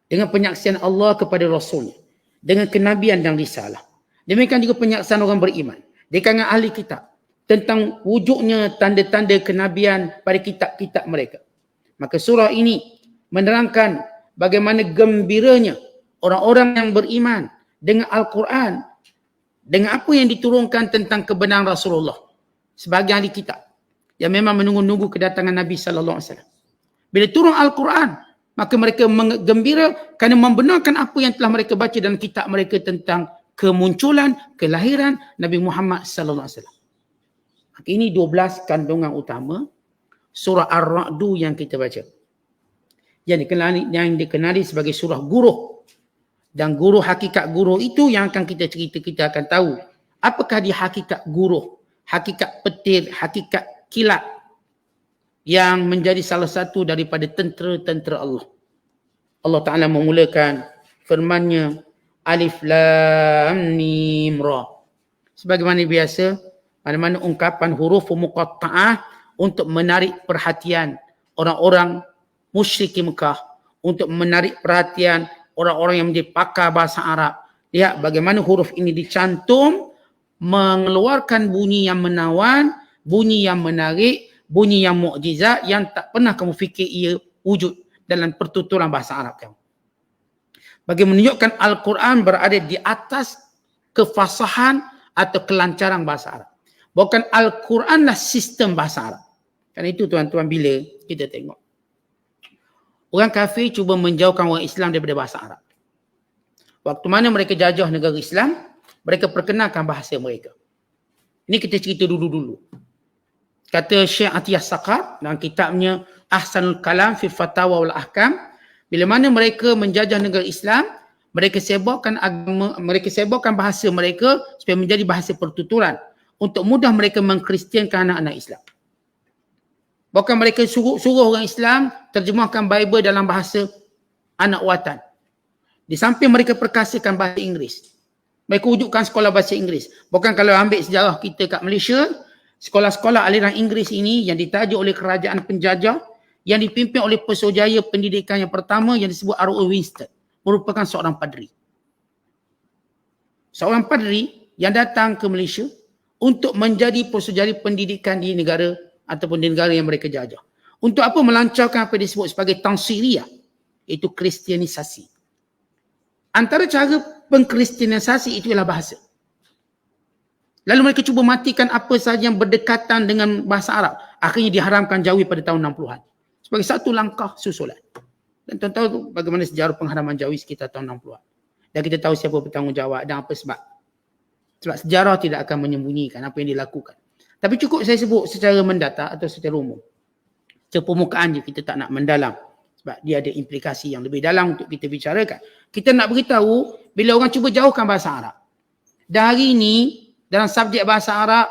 Speaker 3: Dengan penyaksian Allah kepada Rasulnya. Dengan kenabian dan risalah. Demikian juga penyaksian orang beriman. Di kalangan ahli kitab. Tentang wujudnya tanda-tanda kenabian pada kitab-kitab mereka. Maka surah ini menerangkan bagaimana gembiranya orang-orang yang beriman dengan Al-Quran, dengan apa yang diturunkan tentang kebenaran Rasulullah sebagai ahli kitab yang memang menunggu-nunggu kedatangan Nabi sallallahu alaihi wasallam. Bila turun Al-Quran, maka mereka gembira kerana membenarkan apa yang telah mereka baca dalam kitab mereka tentang kemunculan, kelahiran Nabi Muhammad sallallahu alaihi wasallam. Ini 12 kandungan utama surah Ar-Ra'du yang kita baca. Yang dikenali sebagai surah guruh. Dan guruh, hakikat guruh itu yang akan kita cerita, kita akan tahu. Apakah dia hakikat guruh, hakikat petir, hakikat kilat yang menjadi salah satu daripada tentera-tentera Allah. Allah Ta'ala memulakan firman-Nya Alif Lam Mim Ra. Sebagaimana biasa, mana-mana ungkapan huruf muqatta'ah untuk menarik perhatian orang-orang musyrik Mekah, untuk menarik perhatian orang-orang yang menjadi pakar bahasa Arab. Lihat bagaimana huruf ini dicantum mengeluarkan bunyi yang menawan, bunyi yang menarik, bunyi yang mukjizat yang tak pernah kamu fikir ia wujud dalam pertuturan bahasa Arab kamu. Bagi menunjukkan Al-Quran berada di atas kefasahan atau kelancaran bahasa Arab. Bukan Al-Quranlah sistem bahasa Arab. Karena itu tuan-tuan, bila kita tengok orang kafir cuba menjauhkan orang Islam daripada bahasa Arab. Waktu mana mereka jajah negara Islam, mereka perkenalkan bahasa mereka. Ini kita cerita dulu-dulu. Kata Syekh Atiyah Saqar dalam kitabnya Ahsanul Kalam fi Fatawa wal Ahkam, bila mana mereka menjajah negara Islam, mereka sebarkan agama, mereka sebarkan bahasa mereka supaya menjadi bahasa pertuturan untuk mudah mereka mengkristiankan anak-anak Islam. Bahkan mereka suruh orang Islam terjemahkan Bible dalam bahasa anak watan. Di samping mereka perkasakan bahasa Inggeris. Mereka wujudkan sekolah bahasa Inggeris. Bahkan kalau ambil sejarah kita kat Malaysia, sekolah-sekolah aliran Inggeris ini yang ditajuk oleh kerajaan penjajah, yang dipimpin oleh pesojaya pendidikan yang pertama yang disebut R.O. Winston, merupakan seorang padri. Seorang padri yang datang ke Malaysia untuk menjadi pesojaya pendidikan di negara ataupun di negara yang mereka jajah. Untuk apa? Melancarkan apa disebut sebagai tansiriyah, iaitu kristianisasi. Antara cara pengkristianisasi itu ialah bahasa. Lalu mereka cuba matikan apa sahaja yang berdekatan dengan bahasa Arab. Akhirnya diharamkan Jawi pada tahun 60-an. Sebagai satu langkah susulan. Dan tuan tahu bagaimana sejarah pengharaman Jawi sekitar tahun 60-an. Dan kita tahu siapa bertanggungjawab dan apa sebab. Sebab sejarah tidak akan menyembunyikan apa yang dilakukan. Tapi cukup saya sebut secara mendatar atau secara umum. Secara permukaan je, kita tak nak mendalam. Sebab dia ada implikasi yang lebih dalam untuk kita bicarakan. Kita nak beritahu bila orang cuba jauhkan bahasa Arab. Dan hari ini dalam subjek bahasa Arab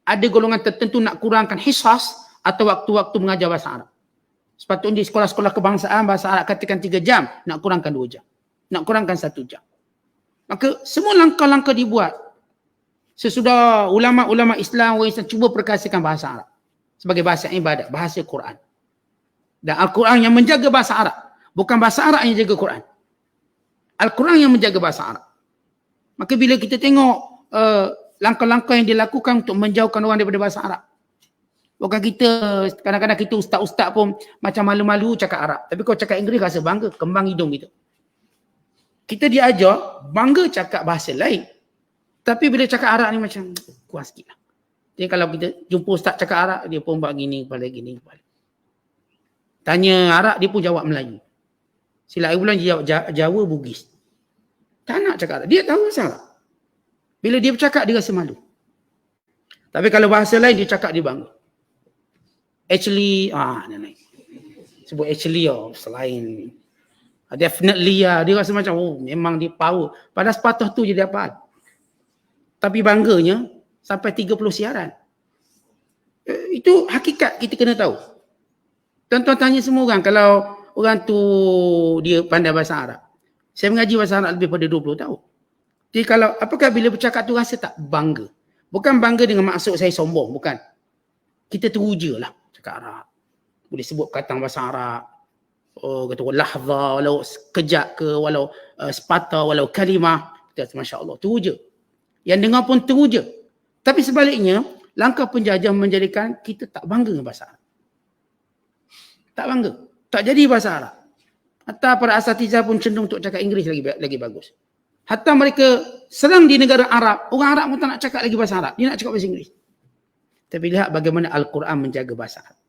Speaker 3: ada golongan tertentu nak kurangkan hisas atau waktu-waktu mengajar bahasa Arab. Sepatutnya di sekolah-sekolah kebangsaan bahasa Arab katakan 3 jam, nak kurangkan 2 jam. Nak kurangkan 1 jam. Maka semua langkah-langkah dibuat sesudah ulama-ulama Islam, orang Islam cuba perkasakan bahasa Arab sebagai bahasa ibadat, bahasa Quran. Dan Al-Quran yang menjaga bahasa Arab. Bukan bahasa Arab yang jaga Quran. Al-Quran yang menjaga bahasa Arab. Maka bila kita tengok langkah-langkah yang dilakukan untuk menjauhkan orang daripada bahasa Arab. Bukan kita, kadang-kadang kita ustaz-ustaz pun macam malu-malu cakap Arab. Tapi kalau cakap Inggeris rasa bangga, kembang hidung gitu. Kita diajar bangga cakap bahasa lain. Tapi bila cakap Arab ni macam kuas sikit lah. Jadi kalau kita jumpa ustaz cakap Arab, dia pun buat gini kepala, gini kepala. Tanya Arab, dia pun jawab Melayu. Silap bulan dia jawab Jawa, Bugis. Tak nak cakap Arab. Dia tahu bahasa Arab. Bila dia bercakap, dia rasa malu. Tapi kalau bahasa lain, dia cakap dia bangga. Actually, dia naik. Sebut actually, selain. Definitely, dia rasa macam, memang dia power. Pada sepatah tu je dia hafal. Tapi bangganya, sampai 30 siaran. Itu hakikat kita kena tahu. Tuan-tuan tanya semua orang, kalau orang tu dia pandai bahasa Arab. Saya mengaji bahasa Arab lebih pada 20 tahun. Jadi kalau, apakah bila bercakap tu rasa tak bangga? Bukan bangga dengan maksud saya sombong, bukan. Kita teruja lah cakap Arab. Boleh sebut perkataan bahasa Arab. Kata lahza, walau sekejap ke, walau sepatah, walau kalimah. Kita Masya Allah, teruja. Yang dengar pun teruja. Tapi sebaliknya, langkah penjajah menjadikan kita tak bangga dengan bahasa Arab. Tak bangga. Tak jadi bahasa Arab. Hatta para asatizah pun cenderung untuk cakap Inggeris lagi bagus. Hatta mereka sedang di negara Arab, orang Arab pun tak nak cakap lagi bahasa Arab. Dia nak cakap bahasa Inggeris. Tapi lihat bagaimana Al-Quran menjaga bahasa Arab.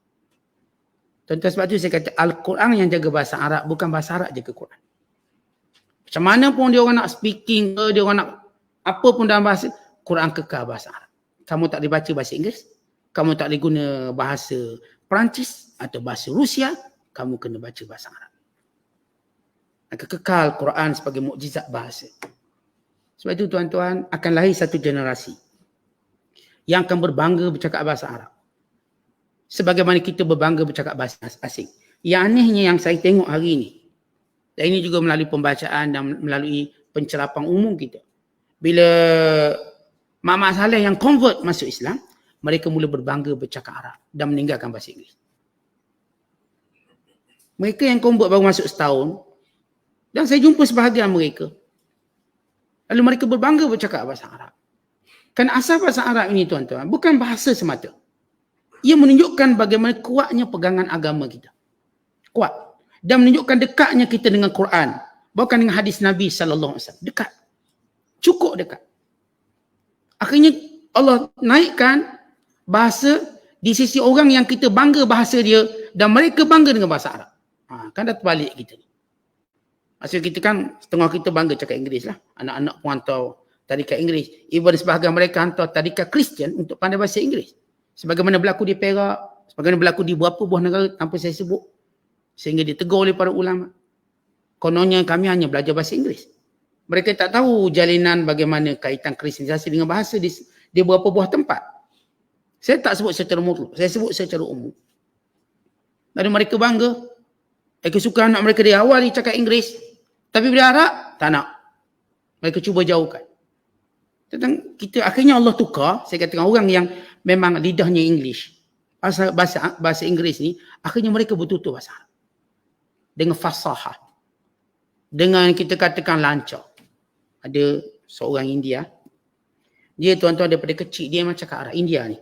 Speaker 3: Tuan-tuan, sebab tu saya kata Al-Quran yang jaga bahasa Arab, bukan bahasa Arab jaga Quran. Macam mana pun dia orang nak speaking ke, dia orang nak apa pun dalam bahasa, Quran kekal bahasa Arab. Kamu tak boleh baca bahasa Inggeris, kamu tak boleh guna bahasa Perancis atau bahasa Rusia, kamu kena baca bahasa Arab. Maka kekal Quran sebagai mukjizat bahasa. Sebab itu tuan-tuan, akan lahir satu generasi yang akan berbangga bercakap bahasa Arab. Sebagaimana kita berbangga bercakap bahasa asing. Yang anehnya yang saya tengok hari ini, dan ini juga melalui pembacaan dan melalui pencerapan umum kita. Bila Mak Saleh yang convert masuk Islam, mereka mula berbangga bercakap Arab dan meninggalkan bahasa Inggeris. Mereka yang convert baru masuk setahun, dan saya jumpa sebahagian mereka. Lalu mereka berbangga bercakap bahasa Arab. Kerana asal bahasa Arab ini tuan-tuan, bukan bahasa semata. Ia menunjukkan bagaimana kuatnya pegangan agama kita. Kuat. Dan menunjukkan dekatnya kita dengan Quran. Bukan dengan hadis Nabi SAW. Dekat. Cukup dekat. Akhirnya Allah naikkan bahasa di sisi orang yang kita bangga bahasa dia dan mereka bangga dengan bahasa Arab. Kan dah terbalik kita ni. Maksud kita kan setengah kita bangga cakap Inggeris lah. Anak-anak pun hantar tadika Inggeris. Even sebahagian mereka hantar tadika Kristian untuk pandai bahasa Inggeris. Sebagaimana berlaku di Perak, sebagaimana berlaku di beberapa buah negara tanpa saya sebut. Sehingga ditegur oleh para ulama. Kononnya kami hanya belajar bahasa Inggeris. Mereka tak tahu jalinan bagaimana kaitan kristianisasi dengan bahasa di beberapa buah tempat. Saya tak sebut secara mutlak, saya sebut secara umum. Lalu mereka bangga. Mereka suka anak mereka dari awal dia cakap Inggeris. Tapi bila Arab, tak nak. Mereka cuba jauhkan. Tentang kita, akhirnya Allah tukar, saya katakan orang yang memang lidahnya English. Bahasa Inggeris ni, akhirnya mereka betul-betul bahasa Arab. Dengan fasahah. Dengan kita katakan lancar. Ada seorang India. Dia tuan-tuan daripada kecil, dia memang cakap Arab. India ni.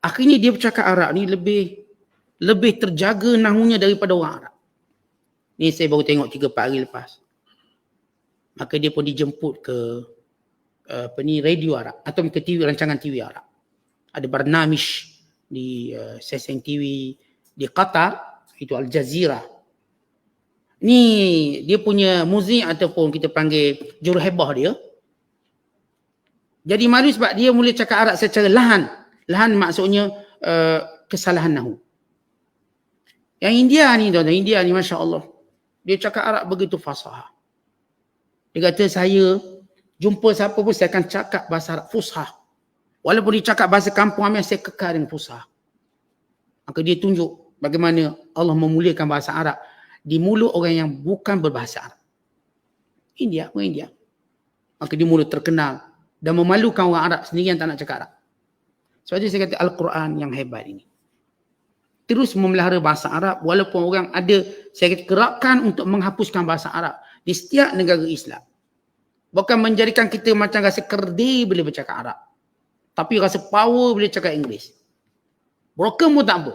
Speaker 3: Akhirnya dia bercakap Arab ni lebih terjaga nahunya daripada orang Arab. Ni saya baru tengok 3-4 hari lepas. Maka dia pun dijemput ke radio Arab atau ke TV, rancangan TV Arab. Ada barnamish di stesen TV di Qatar, itu Al Jazeera. Ni dia punya muzik ataupun kita panggil juruhebah dia. Jadi malu sebab dia mula cakap Arab secara lahan. Lahan maksudnya kesalahan nahu. Yang India ni tuan-tuan, India ni Masya Allah. Dia cakap Arab begitu fasahah. Dia kata saya jumpa siapa pun saya akan cakap bahasa Arab fusah. Walaupun dia cakap bahasa kampung kami, saya kekal dengan fusah. Maka dia tunjuk bagaimana Allah memuliakan bahasa Arab di mulut orang yang bukan berbahasa Arab. Orang India. Maka dia mula terkenal dan memalukan orang Arab sendiri yang tak nak cakap Arab. Sebab itu saya kata Al-Quran yang hebat ini. Terus memelihara bahasa Arab walaupun orang ada, saya kata, gerakan untuk menghapuskan bahasa Arab di setiap negara Islam. Bukan menjadikan kita macam rasa kerdi bila bercakap Arab. Tapi rasa power bila cakap Inggeris. Broken pun tak apa.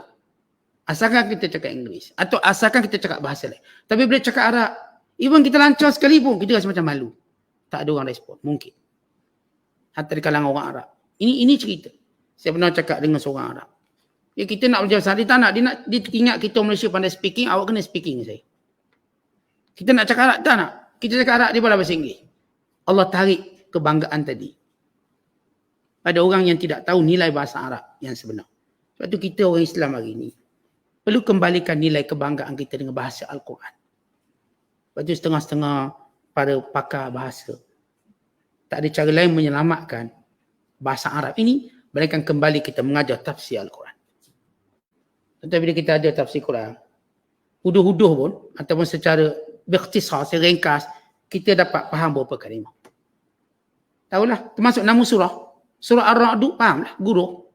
Speaker 3: Asalkan kita cakap Inggeris. Atau asalkan kita cakap bahasa lain. Tapi bila cakap Arab, even kita lancar sekalipun, kita rasa macam malu. Tak ada orang respon. Mungkin. Hatta di kalangan orang Arab. Ini cerita. Saya pernah cakap dengan seorang Arab. Ya, kita nak belajar bahasa Arab. Dia tak nak. Dia ingat kita Malaysia pandai speaking. Awak kena speaking saya. Kita nak cakap Arab. Tak nak. Kita cakap Arab, dia malah bahasa Inggeris. Allah tarik kebanggaan tadi. Pada orang yang tidak tahu nilai bahasa Arab yang sebenar. Sebab itu kita orang Islam hari ini perlu kembalikan nilai kebanggaan kita dengan bahasa Al-Quran. Sebab itu setengah-setengah para pakar bahasa tak ada cara lain menyelamatkan bahasa Arab ini, melainkan kembali kita mengajar tafsir Al-Quran. Tetapi bila kita ada tafsir Quran, huduh-huduh pun, ataupun secara berkhtisar, secara ringkas, kita dapat faham beberapa kalimah. Tahulah, termasuk nama surah. Surah Ar-Ra'du, fahamlah, guru.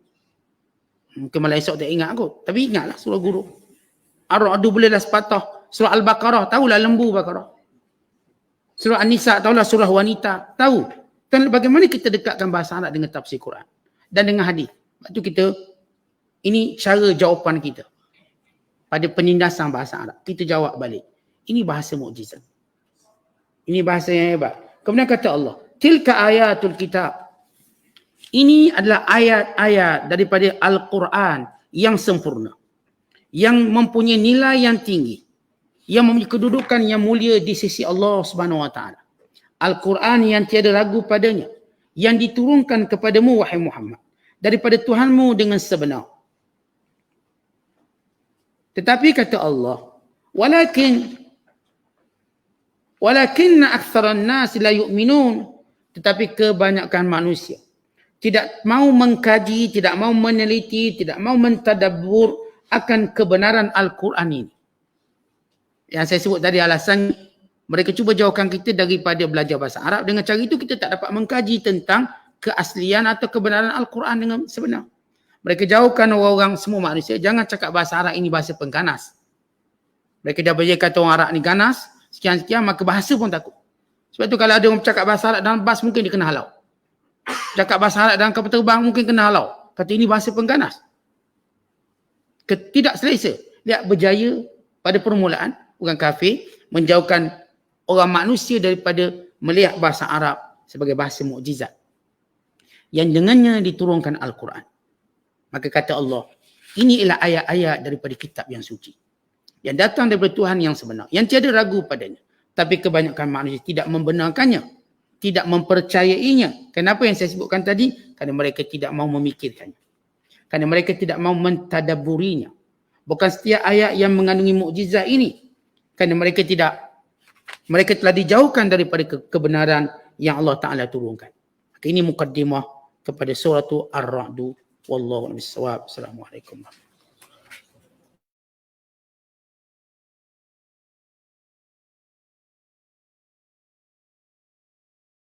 Speaker 3: Mungkin malah esok tak ingat kot. Tapi ingatlah surah guru. Ar-Ra'du bolehlah sepatah. Surah Al-Baqarah, tahulah lembu Baqarah. Surah An-Nisa, tahulah surah wanita. Tahu. Dan bagaimana kita dekatkan bahasa Arab dengan tafsir Quran. Dan dengan hadis. Sebab tu kita, ini cara jawapan kita. Pada penindasan bahasa Arab. Kita jawab balik. Ini bahasa mukjizat. Ini bahasa yang hebat. Kemudian kata Allah, tilka ayatul kitab. Ini adalah ayat-ayat daripada Al-Quran yang sempurna. Yang mempunyai nilai yang tinggi. Yang mempunyai kedudukan yang mulia di sisi Allah Subhanahu Wa Taala. Al-Quran yang tiada ragu padanya. Yang diturunkan kepadamu wahai Muhammad. Daripada Tuhanmu dengan sebenar. Tetapi kata Allah, walakinna aktsaran nas la yu'minun. Tetapi kebanyakan manusia tidak mau mengkaji, tidak mau meneliti, tidak mau mentadabbur akan kebenaran Al-Quran ini. Yang saya sebut tadi alasan mereka cuba jauhkan kita daripada belajar bahasa Arab. Dengan cara itu kita tak dapat mengkaji tentang keaslian atau kebenaran Al-Quran dengan sebenar. Mereka jauhkan orang-orang semua manusia, jangan cakap bahasa Arab ini bahasa pengganas. Mereka dah boleh kata orang Arab ni ganas, sekian-sekian, maka bahasa pun takut. Sebab tu kalau ada orang cakap bahasa Arab dalam bas, mungkin dia kena halau. Cakap bahasa Arab dalam kapal terbang, mungkin kena halau. Kata ini bahasa pengganas. Tidak selesa. Lihat berjaya pada permulaan, orang kafir menjauhkan orang manusia daripada melihat bahasa Arab sebagai bahasa mukjizat. yang dengannya diturunkan Al-Quran. Maka kata Allah, ini ialah ayat-ayat daripada kitab yang suci, yang datang daripada Tuhan yang sebenar, yang tiada ragu padanya. Tapi kebanyakan manusia tidak membenarkannya, tidak mempercayainya. Kenapa yang saya sebutkan tadi? Kerana mereka tidak mau memikirkannya. Kerana mereka tidak mau mentadaburinya. Bukan setiap ayat yang mengandungi mukjizat ini. Kerana mereka telah dijauhkan daripada kebenaran yang Allah Ta'ala turunkan. Maka ini mukaddimah kepada surah Ar-Ra'du. Wallahu a'lam bissawab. Assalamualaikum.